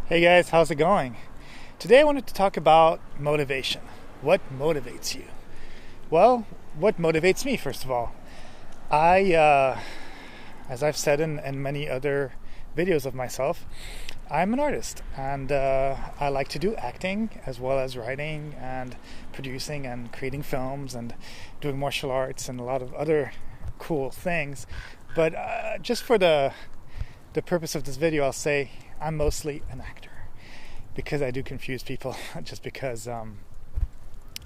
Hey guys, how's it going? Today I wanted to talk about motivation. What motivates you? Well, what motivates me, first of all? As I've said in many other videos of myself, I'm an artist and I like to do acting as well as writing and producing and creating films and doing martial arts and a lot of other cool things. But just for the purpose of this video, I'll say I'm mostly an actor because I do confuse people just because I'm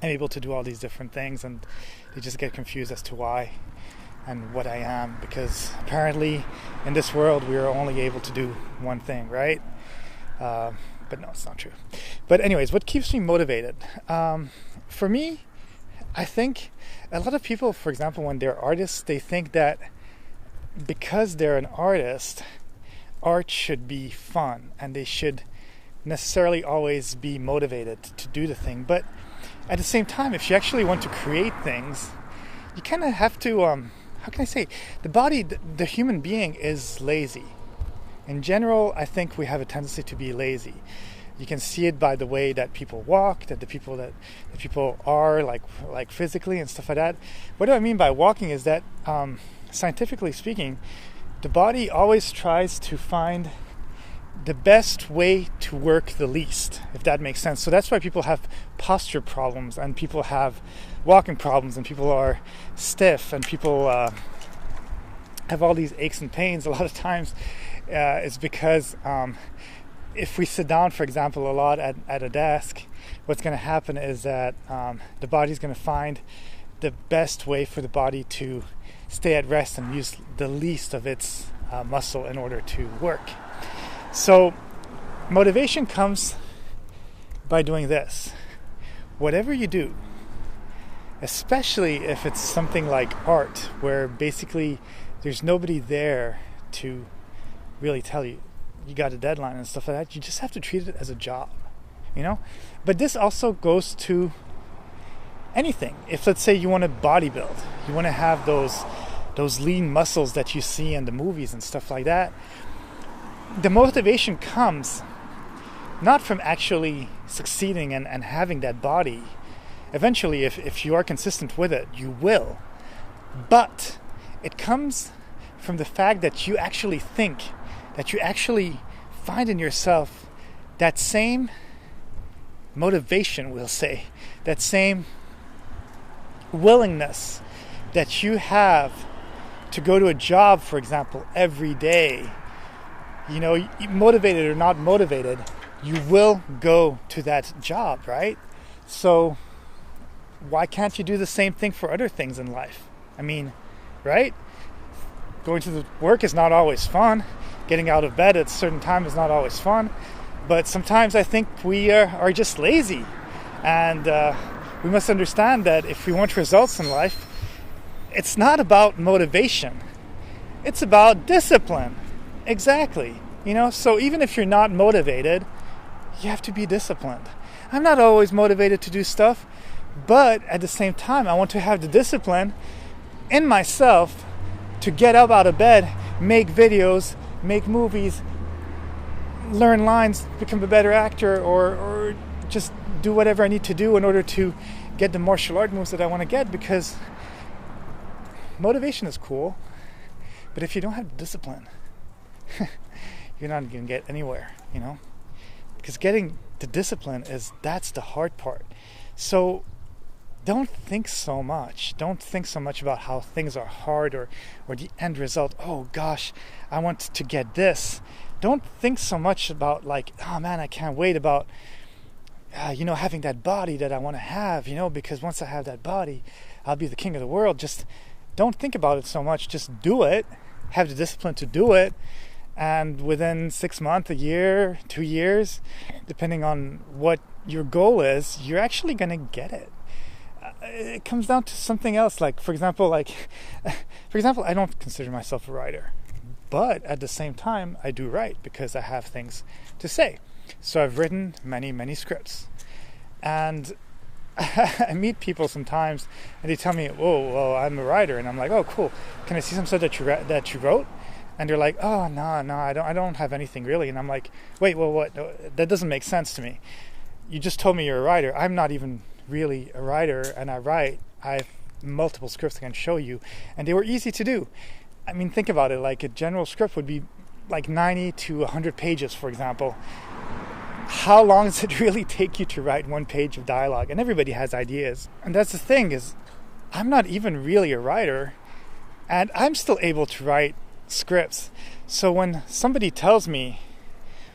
able to do all these different things and they just get confused as to why and what I am, because apparently in this world we are only able to do one thing, right? But no, it's not true. But anyways, what keeps me motivated? For me, I think a lot of people, for example, when they're artists, they think that because they're an artist, art should be fun and they should necessarily always be motivated to do the thing. But at the same time, if you actually want to create things, you kind of have to, how can I say, the human being is lazy. In general, I think we have a tendency to be lazy. You can see it by the way that people walk, that the people are like physically and stuff like that. What do I mean by walking is that scientifically speaking, the body always tries to find the best way to work the least, if that makes sense. So that's why people have posture problems and people have walking problems and people are stiff and people have all these aches and pains. A lot of times it's because if we sit down, for example, a lot at a desk, what's going to happen is that the body's going to find the best way for the body to stay at rest and use the least of its muscle in order to work. So motivation comes by doing this. Whatever you do, especially if it's something like art, where basically there's nobody there to really tell you got a deadline and stuff like that, you just have to treat it as a job, you know? But this also goes to anything. If, let's say, you want to bodybuild, you want to have those lean muscles that you see in the movies and stuff like that, the motivation comes not from actually succeeding and having that body. Eventually, if you are consistent with it, you will. But it comes from the fact that you actually think, that you actually find in yourself that same motivation, we'll say, that same willingness that you have to go to a job, for example, every day. You know, motivated or not motivated, you will go to that job, right? So why can't you do the same thing for other things in life? I mean, right? Going to the work is not always fun. Getting out of bed at a certain time is not always fun. But sometimes I think we are just lazy. And we must understand that if we want results in life, it's not about motivation. It's about discipline. Exactly. You know, so even if you're not motivated, you have to be disciplined. I'm not always motivated to do stuff, but at the same time, I want to have the discipline in myself to get up out of bed, make videos, make movies, learn lines, become a better actor, or just do whatever I need to do in order to get the martial art moves that I want to get, because motivation is cool, but if you don't have discipline, you're not going to get anywhere, you know? Because getting the discipline that's the hard part. So don't think so much. Don't think so much about how things are hard or the end result. Oh gosh, I want to get this. Don't think so much about like, oh man, I can't wait about, having that body that I want to have, because once I have that body, I'll be the king of the world. Just don't think about it so much. Just do it. Have the discipline to do it. And within 6 months, a year, 2 years, depending on what your goal is, you're actually going to get it. It comes down to something else. Like, for example, I don't consider myself a writer. But at the same time, I do write because I have things to say. So I've written many, many scripts. And I meet people sometimes and they tell me, oh, well, I'm a writer. And I'm like, oh, cool. Can I see some stuff that you wrote? And they're like, oh, no, I don't have anything really. And I'm like, wait, well, what? That doesn't make sense to me. You just told me you're a writer. I'm not even really a writer, and I write. I have multiple scripts I can show you, and they were easy to do. I mean, think about it. Like a general script would be like 90 to 100 pages, for example. How long does it really take you to write one page of dialogue? And everybody has ideas. And that's the thing, is I'm not even really a writer, and I'm still able to write scripts. So when somebody tells me,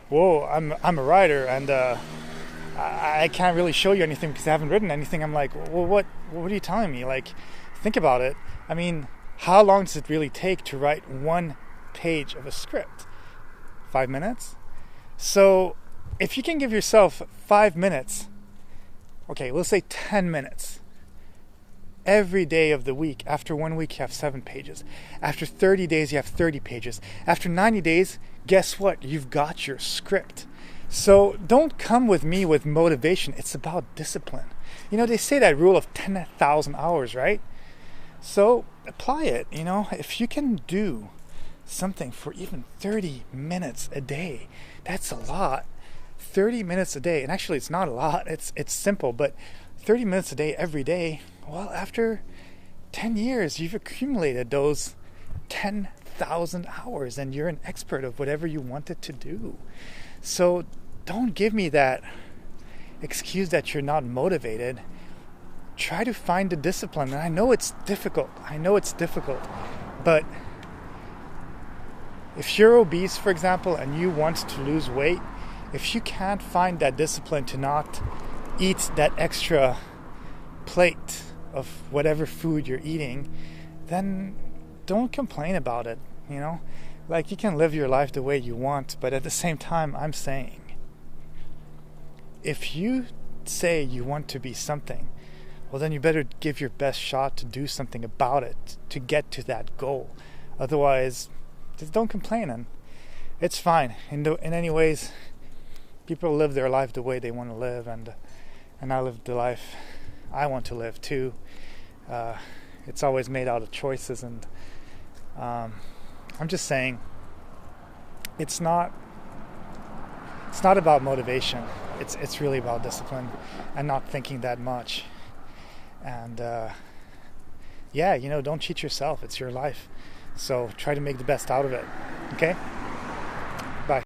whoa, I'm a writer, and I can't really show you anything because I haven't written anything, I'm like, well, what are you telling me? Like, think about it. I mean, how long does it really take to write one page of a script? 5 minutes? So if you can give yourself 5 minutes, okay, let's say 10 minutes, every day of the week. After 1 week, you have 7 pages. After 30 days, you have 30 pages. After 90 days, guess what? You've got your script. So don't come with me with motivation. It's about discipline. You know, they say that rule of 10,000 hours, right? So apply it. You know, if you can do something for even 30 minutes a day, that's a lot. 30 minutes a day, and actually it's not a lot. It's simple, but 30 minutes a day every day, well, after 10 years, you've accumulated those 10,000 hours, and you're an expert of whatever you wanted to do. So don't give me that excuse that you're not motivated. Try to find the discipline. And I know it's difficult. But if you're obese, for example, and you want to lose weight, if you can't find that discipline to not eat that extra plate of whatever food you're eating, then don't complain about it. You know, like, you can live your life the way you want, but at the same time, I'm saying, if you say you want to be something, well, then you better give your best shot to do something about it to get to that goal. Otherwise, just don't complain, and it's fine. In any ways, people live their life the way they want to live, and I live the life I want to live too. It's always made out of choices, and I'm just saying, it's not about motivation. It's really about discipline and not thinking that much. And yeah, you know, don't cheat yourself. It's your life. So try to make the best out of it. Okay?